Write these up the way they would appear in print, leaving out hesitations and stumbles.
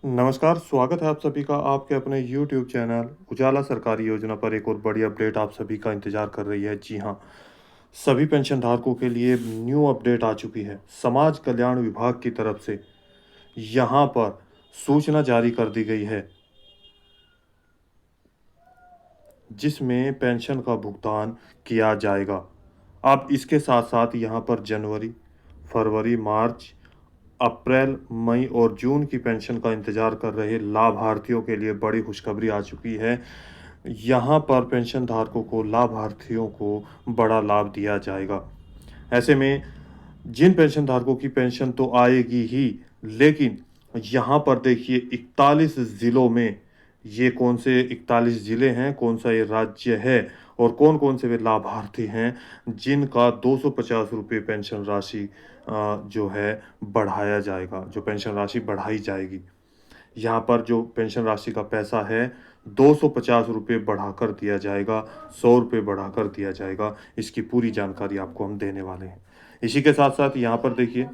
नमस्कार, स्वागत है आप सभी का आपके अपने यूट्यूब चैनल उजाला सरकारी योजना पर। एक और बड़ी अपडेट आप सभी का इंतज़ार कर रही है। जी हाँ, सभी पेंशनधारकों के लिए न्यू अपडेट आ चुकी है। समाज कल्याण विभाग की तरफ से यहाँ पर सूचना जारी कर दी गई है, जिसमें पेंशन का भुगतान किया जाएगा। अब इसके साथ-साथ यहाँ पर जनवरी, फरवरी, मार्च, अप्रैल, मई और जून की पेंशन का इंतज़ार कर रहे लाभार्थियों के लिए बड़ी खुशखबरी आ चुकी है। यहाँ पर पेंशनधारकों को, लाभार्थियों को बड़ा लाभ दिया जाएगा। ऐसे में जिन पेंशनधारकों की पेंशन तो आएगी ही, लेकिन यहाँ पर देखिए 41 ज़िलों में ये कौन से 41 ज़िले हैं, कौन सा ये राज्य है और कौन-कौन से वे लाभार्थी हैं, जिनका ₹250 पेंशन राशि जो है बढ़ाया जाएगा, जो पेंशन राशि बढ़ाई जाएगी। यहाँ पर जो पेंशन राशि का पैसा है, ₹250 बढ़ाकर दिया जाएगा, ₹100 बढ़ाकर दिया जाएगा। इसकी पूरी जानकारी आपको हम देने वाले हैं। इसी के साथ-साथ यहाँ पर देखिए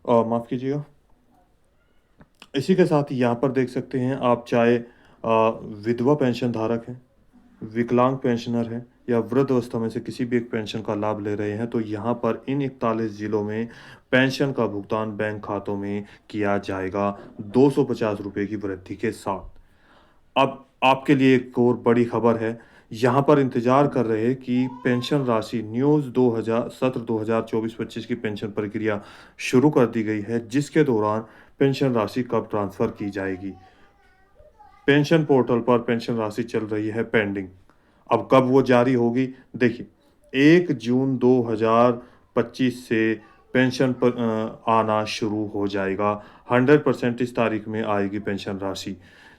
माफ़ कीजिएगा। इसी के साथ यहाँ पर देख सकते हैं आप, चाहे विधवा पेंशन धारक हैं, विकलांग पेंशनर हैं या वृद्ध अवस्था में से किसी भी एक पेंशन का लाभ ले रहे हैं, तो यहाँ पर इन 41 ज़िलों में पेंशन का भुगतान बैंक खातों में किया जाएगा ₹250 की वृद्धि के साथ। अब आपके लिए एक और बड़ी खबर है। यहाँ पर इंतज़ार कर रहे हैं कि पेंशन राशि न्यूज़ 2000 सत्र 2024-25 की पेंशन प्रक्रिया शुरू कर दी गई है, जिसके दौरान पेंशन राशि कब ट्रांसफ़र की जाएगी। पेंशन पोर्टल पर पेंशन राशि चल रही है पेंडिंग। अब कब वो जारी होगी? देखिए, 1 जून 2025 से पेंशन पर आना शुरू हो जाएगा। 100% इस तारीख में आएगी पेंशन राशि।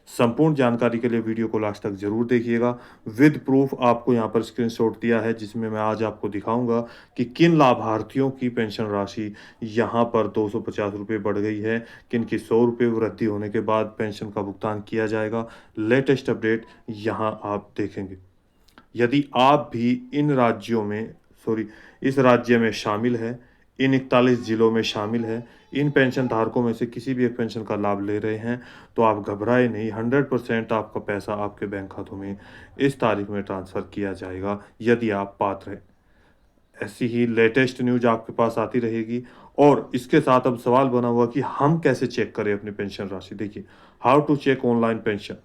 संपूर्ण जानकारी के लिए वीडियो को लास्ट तक ज़रूर देखिएगा। विद प्रूफ आपको यहाँ पर स्क्रीनशॉट दिया है, जिसमें मैं आज आपको दिखाऊँगा कि किन लाभार्थियों की पेंशन राशि यहाँ पर ₹250 बढ़ गई है, किन की ₹100 वृद्धि होने के बाद पेंशन का भुगतान किया जाएगा। लेटेस्ट अपडेट यहाँ आप देखेंगे। यदि आप भी इन राज्यों में सॉरी इस राज्य में शामिल हैं, इन 41 ज़िलों में शामिल हैं, इन पेंशन धारकों में से किसी भी एक पेंशन का लाभ ले रहे हैं, तो आप घबराएँ नहीं। 100% आपका पैसा आपके बैंक खातों में इस तारीख में ट्रांसफ़र किया जाएगा, यदि आप पात्र हैं। ऐसी ही लेटेस्ट न्यूज़ आपके पास आती रहेगी। और इसके साथ अब सवाल बना हुआ कि हम कैसे चेक करें अपनी पेंशन राशि? देखिए, how to check online pension.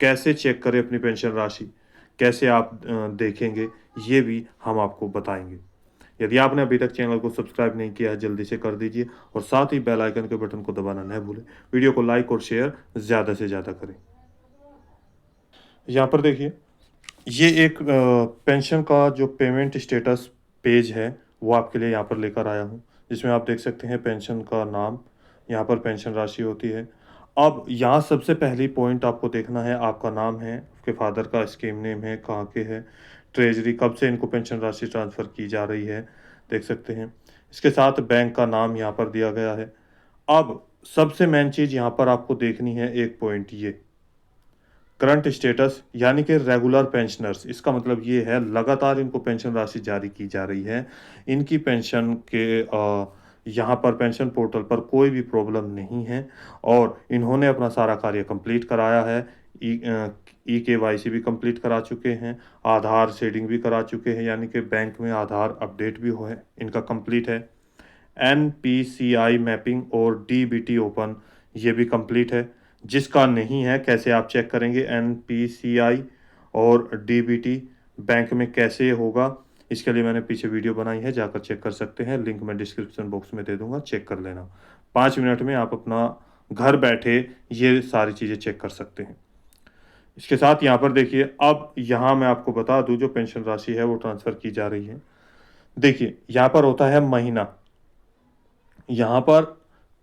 कैसे चेक करें अपनी पेंशन राशि? कैसे आप देखेंगे? ये भी हम आपको बताएँगे। यदि आपने अभी तक चैनल को सब्सक्राइब नहीं किया है, जल्दी से कर दीजिए और साथ ही बेल आइकन के बटन को दबाना न भूलें। वीडियो को लाइक और शेयर ज़्यादा से ज़्यादा करें। यहाँ पर देखिए, ये एक पेंशन का जो पेमेंट स्टेटस पेज है, वो आपके लिए यहाँ पर लेकर आया हूँ, जिसमें आप देख सकते हैं पेंशन का नाम, यहाँ पर पेंशन राशि होती है। अब यहाँ सबसे पहली पॉइंट आपको देखना है, आपका नाम है, आपके फादर का स्कीम नेम है, कहाँ के है, ट्रेजरी कब से इनको पेंशन राशि ट्रांसफ़र की जा रही है, देख सकते हैं। इसके साथ बैंक का नाम यहाँ पर दिया गया है। अब सबसे मेन चीज़ यहाँ पर आपको देखनी है, एक पॉइंट ये करंट स्टेटस यानी कि रेगुलर पेंशनर्स। इसका मतलब ये है लगातार इनको पेंशन राशि जारी की जा रही है। इनकी पेंशन के यहाँ पर पेंशन पोर्टल पर कोई भी प्रॉब्लम नहीं है और इन्होंने अपना सारा कार्य कंप्लीट कराया है। ई-केवाईसी भी कंप्लीट करा चुके हैं, आधार सीडिंग भी करा चुके हैं, यानी कि बैंक में आधार अपडेट भी हुए इनका कंप्लीट है। एनपीसीआई मैपिंग और डीबीटी ओपन ये भी कंप्लीट है। जिसका नहीं है, कैसे आप चेक करेंगे एनपीसीआई और डीबीटी बैंक में कैसे होगा? इसके लिए मैंने पीछे वीडियो बनाई है, जाकर चेक कर सकते हैं। लिंक मैं डिस्क्रिप्शन बॉक्स में दे दूँगा, चेक कर लेना। 5 मिनट में आप अपना घर बैठे ये सारी चीज़ें चेक कर सकते हैं। इसके साथ यहाँ पर देखिए, अब यहाँ मैं आपको बता दूँ, जो पेंशन राशि है वो ट्रांसफ़र की जा रही है। देखिए, यहाँ पर होता है महीना, यहाँ पर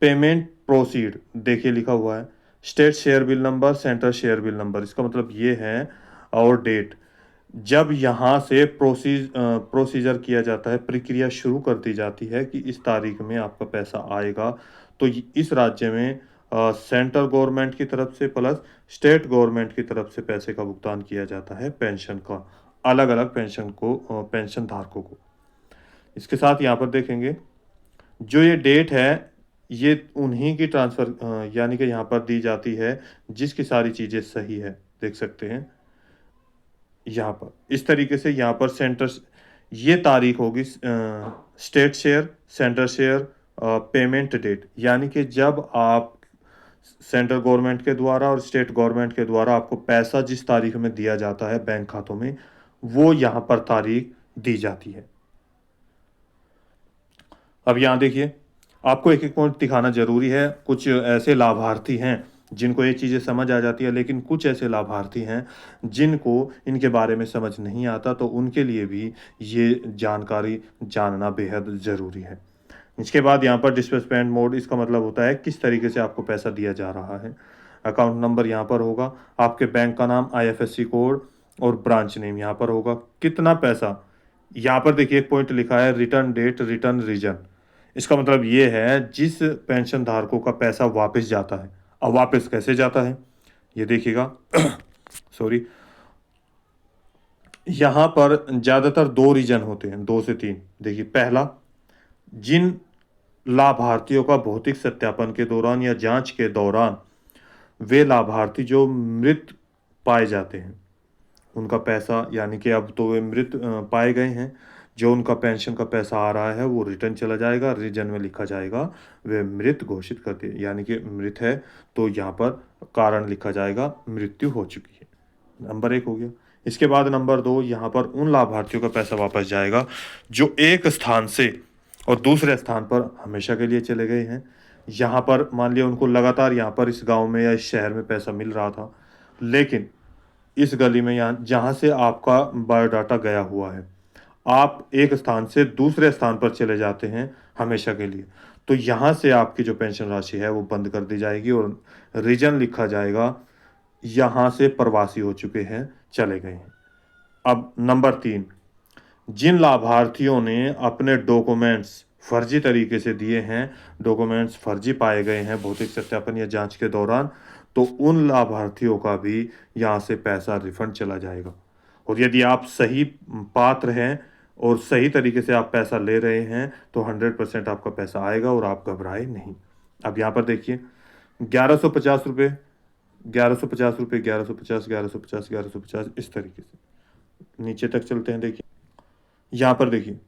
पेमेंट प्रोसीड देखिए लिखा हुआ है, state share bill number, central share bill number. इसका मतलब ये है और डेट जब यहाँ से प्रोसीजर किया जाता है, प्रक्रिया शुरू कर दी जाती है कि इस तारीख में आपका पैसा आएगा, तो इस राज्य में सेंट्रल गवर्नमेंट की तरफ से प्लस स्टेट गवर्नमेंट की तरफ से पैसे का भुगतान किया जाता है पेंशन का, अलग अलग पेंशन को पेंशन धारकों को। इसके साथ यहाँ पर देखेंगे, जो ये डेट है, ये उन्हीं की ट्रांसफ़र यानी कि यहाँ पर दी जाती है, जिसकी सारी चीज़ें सही है। देख सकते हैं यहाँ पर। इस तरीके से यहाँ पर ये तारीख होगी state share, centre share, payment date, यानी कि जब आप सेंट्रल गवर्नमेंट के द्वारा और स्टेट गवर्नमेंट के द्वारा आपको पैसा जिस तारीख में दिया जाता है बैंक खातों में, वो यहाँ पर तारीख दी जाती है। अब यहाँ देखिए, आपको एक-एक पॉइंट दिखाना ज़रूरी है। कुछ ऐसे लाभार्थी हैं, जिनको ये चीज़ें समझ आ जाती है, लेकिन कुछ ऐसे लाभार्थी हैं, जिनको इनके बारे में समझ नहीं आता, तो उनके लिए भी ये जानकारी जानना बेहद ज़रूरी है। इसके बाद यहाँ पर डिस्बर्समेंट मोड, इसका मतलब होता है किस तरीके से आपको पैसा दिया जा रहा है। अकाउंट नंबर यहाँ पर होगा, आपके बैंक का नाम, आईएफएससी कोड और ब्रांच नेम यहाँ पर होगा। कितना पैसा, यहाँ पर देखिए एक पॉइंट लिखा है रिटर्न डेट, रिटर्न रीजन। इसका मतलब ये है जिस पेंशन धारकों का पैसा वापस जाता है। अब वापस कैसे जाता है, ये देखिएगा। सॉरी, यहाँ पर ज़्यादातर 2 रीजन होते हैं, 2 से 3। देखिए, पहला, जिन लाभार्थियों का भौतिक सत्यापन के दौरान या जांच के दौरान वे लाभार्थी जो मृत पाए जाते हैं, उनका पैसा, यानी कि अब तो वे मृत पाए गए हैं, जो उनका पेंशन का पैसा आ रहा है वो रिटर्न चला जाएगा, रीजन में लिखा जाएगा वे मृत घोषित कर दिए, यानी कि मृत है तो यहाँ पर कारण लिखा जाएगा मृत्यु हो चुकी है। नंबर 1 हो गया। इसके बाद नंबर 2, यहाँ पर उन लाभार्थियों का पैसा वापस जाएगा जो एक स्थान से और दूसरे स्थान पर हमेशा के लिए चले गए हैं। यहाँ पर मान लिया उनको लगातार यहाँ पर इस गांव में या इस शहर में पैसा मिल रहा था, लेकिन इस गली में यहाँ जहाँ से आपका बायोडाटा गया हुआ है, आप एक स्थान से दूसरे स्थान पर चले जाते हैं हमेशा के लिए, तो यहाँ से आपकी जो पेंशन राशि है वो बंद कर दी जाएगी और रीजन लिखा जाएगा यहाँ से प्रवासी हो चुके हैं, चले गए हैं। अब नंबर 3, जिन लाभार्थियों ने अपने डॉक्यूमेंट्स फर्जी तरीके से दिए हैं, डॉक्यूमेंट्स फर्जी पाए गए हैं भौतिक सत्यापन या जांच के दौरान, तो उन लाभार्थियों का भी यहाँ से पैसा रिफंड चला जाएगा। और यदि आप सही पात्र हैं और सही तरीके से आप पैसा ले रहे हैं, तो 100% आपका पैसा आएगा और आप घबराए नहीं। अब यहाँ पर देखिए, 1150 रुपये, 1150 रुपये, 1150, 1150, 1150, इस तरीके से नीचे तक चलते हैं। देखिए, यहाँ पर देखिए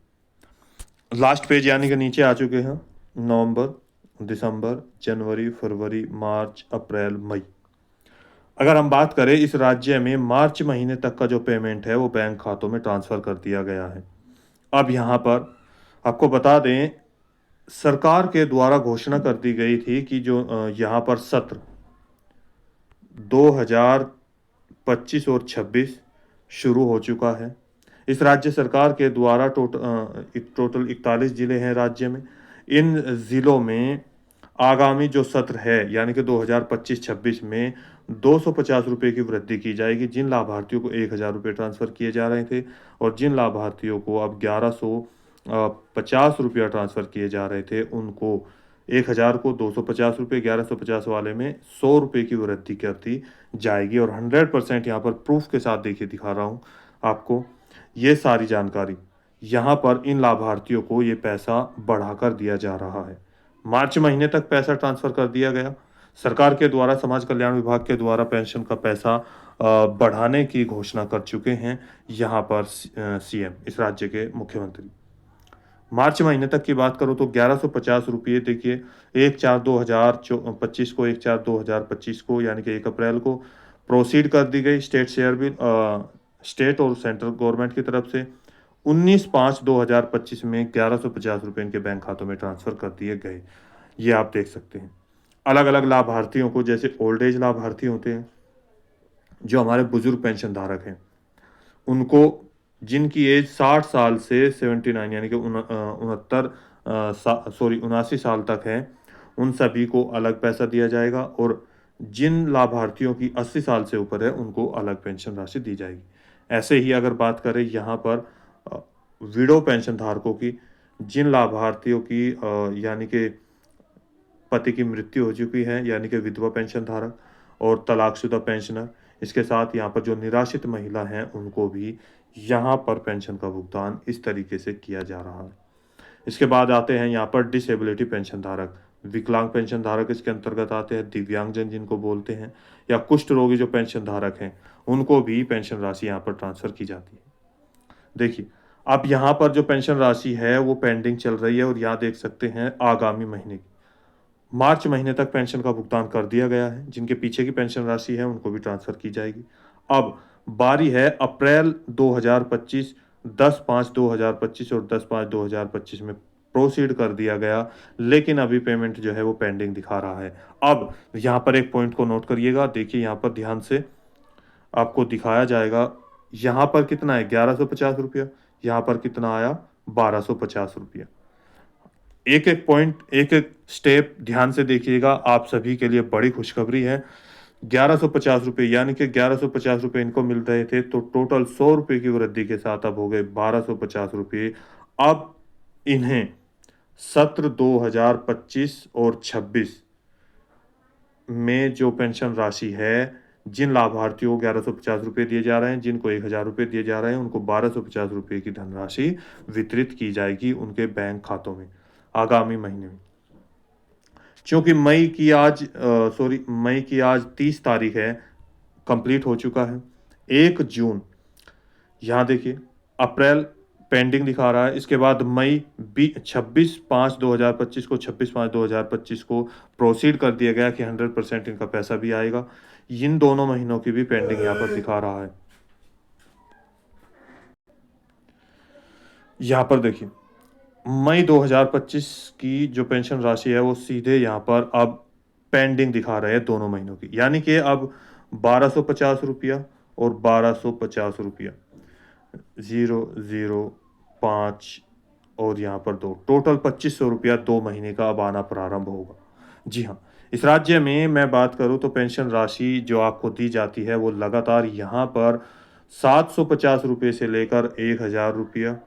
लास्ट पेज, यानी कि नीचे आ चुके हैं नवंबर, दिसंबर, जनवरी, फरवरी, मार्च, अप्रैल, मई। अगर हम बात करें, इस राज्य में मार्च महीने तक का जो पेमेंट है वो बैंक खातों में ट्रांसफ़र कर दिया गया है। अब यहाँ पर आपको बता दें, सरकार के द्वारा घोषणा कर दी गई थी कि जो यहाँ पर सत्र 2025 और 26 शुरू हो चुका है। इस राज्य सरकार के द्वारा टोटल 41 ज़िले हैं राज्य में। इन ज़िलों में आगामी जो सत्र है, यानी कि 2025-26 में 250 रुपये की वृद्धि की जाएगी। जिन लाभार्थियों को 1000 रुपये ट्रांसफ़र किए जा रहे थे और जिन लाभार्थियों को अब 1150 रुपया ट्रांसफ़र किए जा रहे थे, उनको 1000 को 250 रुपये, 1150 वाले में 100 रुपये की वृद्धि कर दी जाएगी। और 100% यहाँ पर प्रूफ के साथ देखिए दिखा रहा हूँ आपको, ये सारी जानकारी। यहाँ पर इन लाभार्थियों को ये पैसा बढ़ाकर दिया जा रहा है। मार्च महीने तक पैसा ट्रांसफ़र कर दिया गया। सरकार के द्वारा, समाज कल्याण विभाग के द्वारा पेंशन का पैसा बढ़ाने की घोषणा कर चुके हैं यहाँ पर सीएम, इस राज्य के मुख्यमंत्री। मार्च महीने तक की बात करूँ तो 1150 रुपये, देखिए 1/4/2025 को, 1/4/2025 को, यानी कि 1 अप्रैल को प्रोसीड कर दी गई स्टेट शेयर बिल, स्टेट और सेंट्रल गवर्नमेंट की तरफ से। 19/5/2025 में 1150 रुपये इनके बैंक खातों में ट्रांसफ़र कर दिए गए। ये आप देख सकते हैं। अलग अलग लाभार्थियों को, जैसे ओल्ड एज लाभार्थी होते हैं, जो हमारे बुजुर्ग पेंशन धारक हैं, उनको, जिनकी एज 60 साल से 79, यानी कि 79 साल तक है, उन सभी को अलग पैसा दिया जाएगा। और जिन लाभार्थियों की 80 साल से ऊपर है, उनको अलग पेंशन राशि दी जाएगी। ऐसे ही अगर बात करें यहाँ पर विडो पेंशन धारकों की, जिन लाभार्थियों की यानी कि पति की मृत्यु हो चुकी है, यानी कि विधवा पेंशन धारक और तलाकशुदा पेंशनर, इसके साथ यहाँ पर जो निराश्रित महिला हैं, उनको भी यहाँ पर पेंशन का भुगतान इस तरीके से किया जा रहा है। इसके बाद आते हैं यहाँ पर डिसेबिलिटी पेंशन धारक, विकलांग पेंशन धारक इसके अंतर्गत आते हैं, दिव्यांगजन जिनको बोलते हैं, या कुष्ठ रोगी जो पेंशन धारक हैं, उनको भी पेंशन राशि यहाँ पर ट्रांसफ़र की जाती है। देखिए, अब यहाँ पर जो पेंशन राशि है वो पेंडिंग चल रही है और यहाँ देख सकते हैं आगामी महीने की, मार्च महीने तक पेंशन का भुगतान कर दिया गया है। जिनके पीछे की पेंशन राशि है उनको भी ट्रांसफ़र की जाएगी। अब बारी है अप्रैल 2025, 10/5/2025 और 10/5/2025 में प्रोसीड कर दिया गया, लेकिन अभी पेमेंट जो है वो पेंडिंग दिखा रहा है। अब यहाँ पर एक पॉइंट को नोट करिएगा, देखिए यहाँ पर ध्यान से आपको दिखाया जाएगा, यहाँ पर कितना है 1150 रुपया, यहाँ पर कितना आया 1250 रुपया। एक-एक पॉइंट, एक-एक स्टेप ध्यान से देखिएगा, आप सभी के लिए बड़ी खुशखबरी है। 1150 रुपये यानी कि 1150 रुपये इनको मिल रहे थे, तो टोटल 100 रुपये की वृद्धि के साथ अब हो गए 1250 रुपये। अब इन्हें सत्र 2025 और 26 में जो पेंशन राशि है, जिन लाभार्थियों को 1150 रुपये दिए जा रहे हैं, जिनको 1000 रुपये दिए जा रहे हैं, उनको 1250 रुपये की धनराशि वितरित की जाएगी उनके बैंक खातों में आगामी महीने में। चूँकि मई की आज 30 तारीख है, कंप्लीट हो चुका है। 1 जून, यहाँ देखिए अप्रैल पेंडिंग दिखा रहा है, इसके बाद मई 26/5/2025 को 26/5/2025 को प्रोसीड कर दिया गया कि 100% इनका पैसा भी आएगा। इन दोनों महीनों की भी पेंडिंग यहाँ पर दिखा रहा है। यहाँ पर देखिए मई 2025 की जो पेंशन राशि है वो सीधे यहाँ पर अब पेंडिंग दिखा रहे हैं दोनों महीनों की, यानी कि अब 1250 रुपया और 1250 रुपया, 005 और यहाँ पर 2, टोटल 2500 रुपया 2 महीने का अब आना प्रारंभ होगा। जी हाँ, इस राज्य में मैं बात करूँ तो पेंशन राशि जो आपको दी जाती है वो लगातार यहाँ पर 750 रुपये से लेकर 1000 रुपया,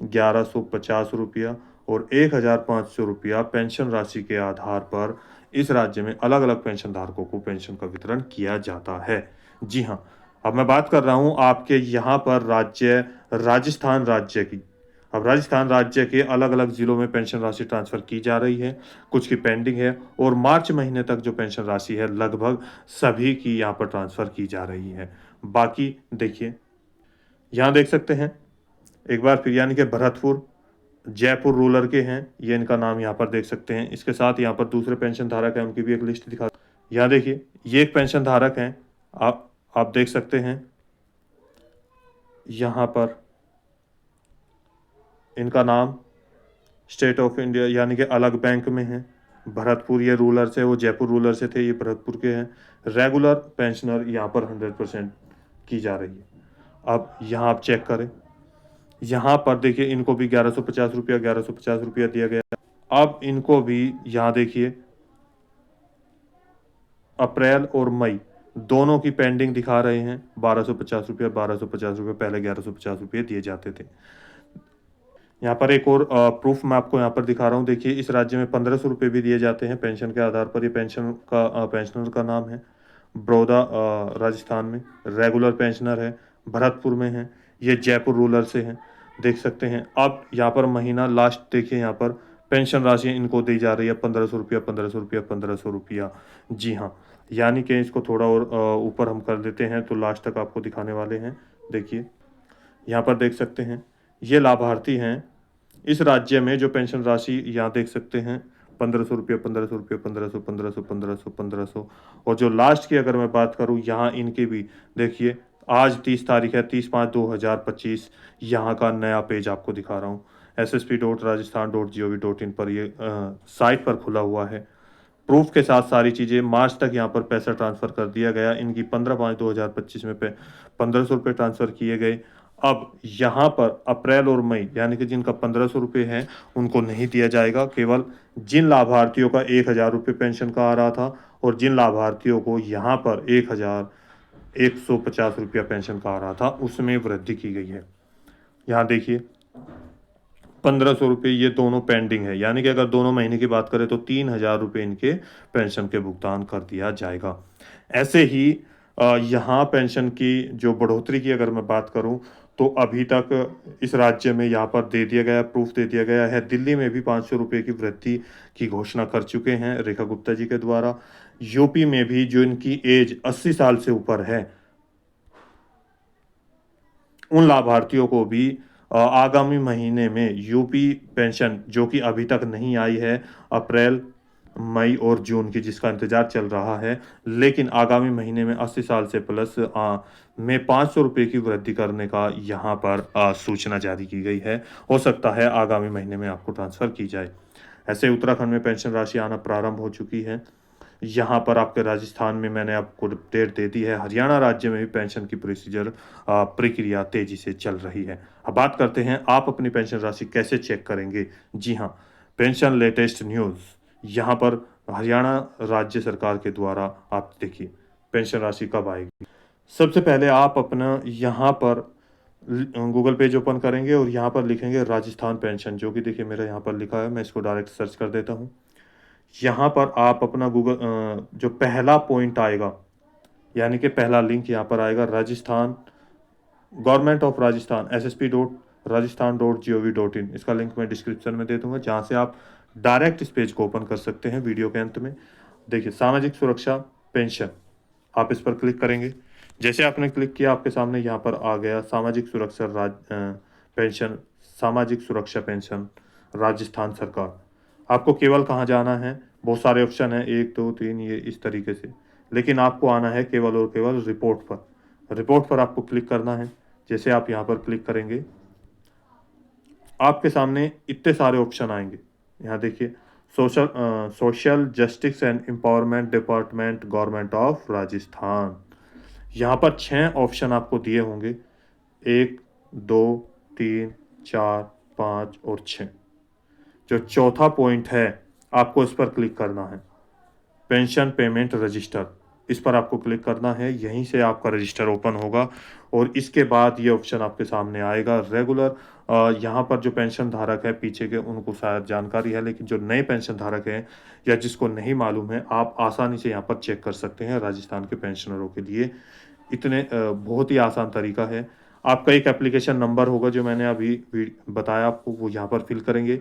1150 रुपया और 1500 रुपया पेंशन राशि के आधार पर इस राज्य में अलग-अलग पेंशन धारकों को पेंशन का वितरण किया जाता है। जी हाँ, अब मैं बात कर रहा हूँ आपके यहाँ पर राजस्थान राज्य की। अब राजस्थान राज्य के अलग-अलग ज़िलों में पेंशन राशि ट्रांसफ़र की जा रही है, कुछ की पेंडिंग है और मार्च महीने तक जो पेंशन राशि है लगभग सभी की यहाँ पर ट्रांसफ़र की जा रही है। बाकी देखिए, यहाँ देख सकते हैं एक बार फिर, यानी कि भरतपुर, जयपुर रूरल के हैं, ये इनका नाम यहाँ पर देख सकते हैं। इसके साथ यहाँ पर दूसरे पेंशन धारक हैं, उनकी भी एक लिस्ट दिखा, यहाँ देखिए ये एक पेंशन धारक हैं, आप देख सकते हैं यहाँ पर इनका नाम स्टेट ऑफ इंडिया यानी कि अलग बैंक में है। भरतपुर ये रूरल से, वो जयपुर रूरल से थे, ये भरतपुर के हैं। रेगुलर पेंशनर यहाँ पर 100% की जा रही है। अब यहाँ आप चेक करें, यहाँ पर देखिए इनको भी 1150 रुपया 1150 रुपया दिया गया। अब इनको भी यहाँ देखिए अप्रैल और मई दोनों की पेंडिंग दिखा रहे हैं, 1250 रुपया 1250 रुपये, पहले 1150 रुपये दिए जाते थे। यहाँ पर एक और प्रूफ मैं आपको यहाँ पर दिखा रहा हूँ, देखिए इस राज्य में 1500 रुपये भी दिए जाते हैं पेंशन के आधार पर। ये पेंशनर का नाम है बड़ौदा, राजस्थान में रेगुलर पेंशनर है, भरतपुर में है, ये जयपुर रूरल से हैं, देख सकते हैं। अब यहाँ पर महीना लास्ट देखिए, यहाँ पर पेंशन राशि इनको दी जा रही है 1500 रुपया 1500 रुपया 1500 रुपया। जी हाँ, यानी कि इसको थोड़ा और ऊपर हम कर देते हैं तो लास्ट तक आपको दिखाने वाले हैं। देखिए यहाँ पर देख सकते हैं ये लाभार्थी हैं इस राज्य में जो पेंशन राशि यहाँ देख सकते हैं 1500 रुपये 1500 रुपये 1500 1500 1500 1500। और जो लास्ट की अगर मैं बात करूँ यहाँ इनकी भी देखिए, आज 30 तारीख है, 30/5/2025 यहाँ का नया पेज आपको दिखा रहा हूँ। ssp.rajasthan.gov.in पर ये साइट पर खुला हुआ है, प्रूफ के साथ सारी चीज़ें। मार्च तक यहाँ पर पैसा ट्रांसफ़र कर दिया गया, इनकी 15/5/2025 में 1500 रुपये ट्रांसफ़र किए गए। अब यहाँ पर अप्रैल और मई यानी कि जिनका 1500 रुपये हैं उनको नहीं दिया जाएगा, केवल जिन लाभार्थियों का 1000 रुपये पेंशन का आ रहा था और जिन लाभार्थियों को यहाँ पर 1150 रुपया पेंशन का आ रहा था उसमें वृद्धि की गई है। यहाँ देखिए 1500 रुपये ये दोनों पेंडिंग है, यानी कि अगर दोनों महीने की बात करें तो 3000 रुपये इनके पेंशन के भुगतान कर दिया जाएगा। ऐसे ही यहाँ पेंशन की जो बढ़ोतरी की अगर मैं बात करूँ तो अभी तक इस राज्य में यहाँ पर दे दिया गया, प्रूफ दे दिया गया है। दिल्ली में भी 500 रुपये की वृद्धि की घोषणा कर चुके हैं रेखा गुप्ता जी के द्वारा। यूपी में भी जो इनकी एज 80 साल से ऊपर है, उन लाभार्थियों को भी आगामी महीने में यूपी पेंशन, जो कि अभी तक नहीं आई है, अप्रैल, मई और जून की, जिसका इंतजार चल रहा है, लेकिन आगामी महीने में 80 साल से प्लस में 500 रुपये की वृद्धि करने का यहाँ पर सूचना जारी की गई है। हो सकता है आगामी महीने में आपको ट्रांसफ़र की जाए। ऐसे उत्तराखंड में पेंशन राशि आना प्रारंभ हो चुकी है। यहाँ पर आपके राजस्थान में मैंने आपको अपडेट दे दी है। हरियाणा राज्य में भी पेंशन की प्रक्रिया तेजी से चल रही है। अब बात करते हैं आप अपनी पेंशन राशि कैसे चेक करेंगे। जी हाँ, पेंशन लेटेस्ट न्यूज़, यहाँ पर हरियाणा राज्य सरकार के द्वारा आप देखिए पेंशन राशि कब आएगी। सबसे पहले आप अपना यहाँ पर गूगल पेज ओपन करेंगे और यहाँ पर लिखेंगे राजस्थान पेंशन, जो कि देखिए मेरा यहाँ पर लिखा है। मैं इसको डायरेक्ट सर्च कर देता हूँ। यहाँ पर आप अपना जो पहला पॉइंट आएगा, यानी कि पहला लिंक यहाँ पर आएगा, Rajasthan government of Rajasthan ssp.rajasthan.gov.in। इसका लिंक मैं डिस्क्रिप्शन में दे दूंगा, जहाँ से आप डायरेक्ट इस पेज को ओपन कर सकते हैं वीडियो के अंत में। देखिए सामाजिक सुरक्षा पेंशन, आप इस पर क्लिक करेंगे। जैसे आपने क्लिक किया, आपके सामने यहाँ पर आ गया पेंशन, सामाजिक सुरक्षा पेंशन राजस्थान सरकार। आपको केवल कहाँ जाना है, बहुत सारे ऑप्शन हैं, 1 2 3 ये इस तरीके से, लेकिन आपको आना है केवल और केवल रिपोर्ट पर। रिपोर्ट पर आपको क्लिक करना है। जैसे आप यहाँ पर क्लिक करेंगे, आपके सामने इतने सारे ऑप्शन आएंगे। यहाँ देखिए, social justice and empowerment department government of Rajasthan. यहाँ पर 6 ऑप्शन आपको दिए होंगे, 1 2 3 4 5 और 6। जो चौथा पॉइंट है, आपको इस पर क्लिक करना है, पेंशन पेमेंट रजिस्टर। इस पर आपको क्लिक करना है। यहीं से आपका रजिस्टर ओपन होगा और इसके बाद ये ऑप्शन आपके सामने आएगा रेगुलर। यहाँ पर जो पेंशन धारक है पीछे के, उनको शायद जानकारी है, लेकिन जो नए पेंशन धारक हैं या जिसको नहीं मालूम है, आप आसानी से यहाँ पर चेक कर सकते हैं। राजस्थान के पेंशनरों के लिए बहुत ही आसान तरीका है। आपका एक एप्लीकेशन नंबर होगा, जो मैंने अभी बताया आपको, वो यहाँ पर फिल करेंगे।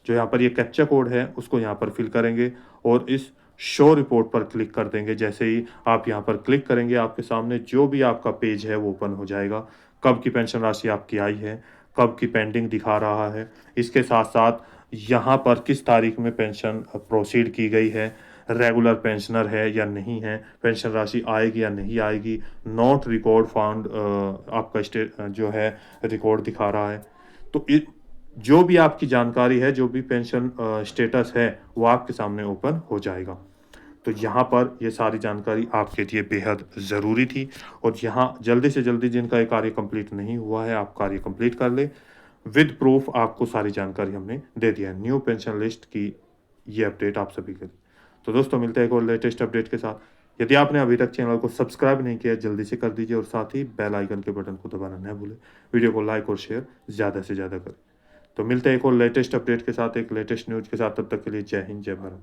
जो यहाँ पर ये कैप्चा कोड है, उसको यहाँ पर फिल करेंगे और इस शो रिपोर्ट पर क्लिक कर देंगे। जैसे ही आप यहाँ पर क्लिक करेंगे, आपके सामने जो भी आपका पेज है वो ओपन हो जाएगा। कब की पेंशन राशि आपकी आई है, कब की पेंडिंग दिखा रहा है, इसके साथ साथ यहाँ पर किस तारीख में पेंशन प्रोसीड की गई है, रेगुलर पेंशनर है या नहीं है, पेंशन राशि आएगी या नहीं आएगी, नॉट रिकॉर्ड फाउंड आपका जो है रिकॉर्ड दिखा रहा है। तो जो भी आपकी जानकारी है, जो भी पेंशन स्टेटस है, वो आपके सामने ओपन हो जाएगा। तो यहाँ पर ये सारी जानकारी आपके लिए बेहद ज़रूरी थी। और यहाँ जल्दी से जल्दी जिनका ये कार्य कंप्लीट नहीं हुआ है, आप कार्य कंप्लीट कर ले विद प्रूफ। आपको सारी जानकारी हमने दे दिया है। न्यू पेंशन लिस्ट की ये अपडेट आप सभी के लिए। तो दोस्तों, मिलते हैं एक और लेटेस्ट अपडेट के साथ। यदि आपने अभी तक चैनल को सब्सक्राइब नहीं किया, जल्दी से कर दीजिए और साथ ही बेल आइकन के बटन को दबाना न भूलें। वीडियो को लाइक और शेयर ज़्यादा से ज़्यादा करें। तो मिलते हैं एक और लेटेस्ट अपडेट के साथ, एक लेटेस्ट न्यूज़ के साथ। तब तक के लिए जय हिंद, जय भारत।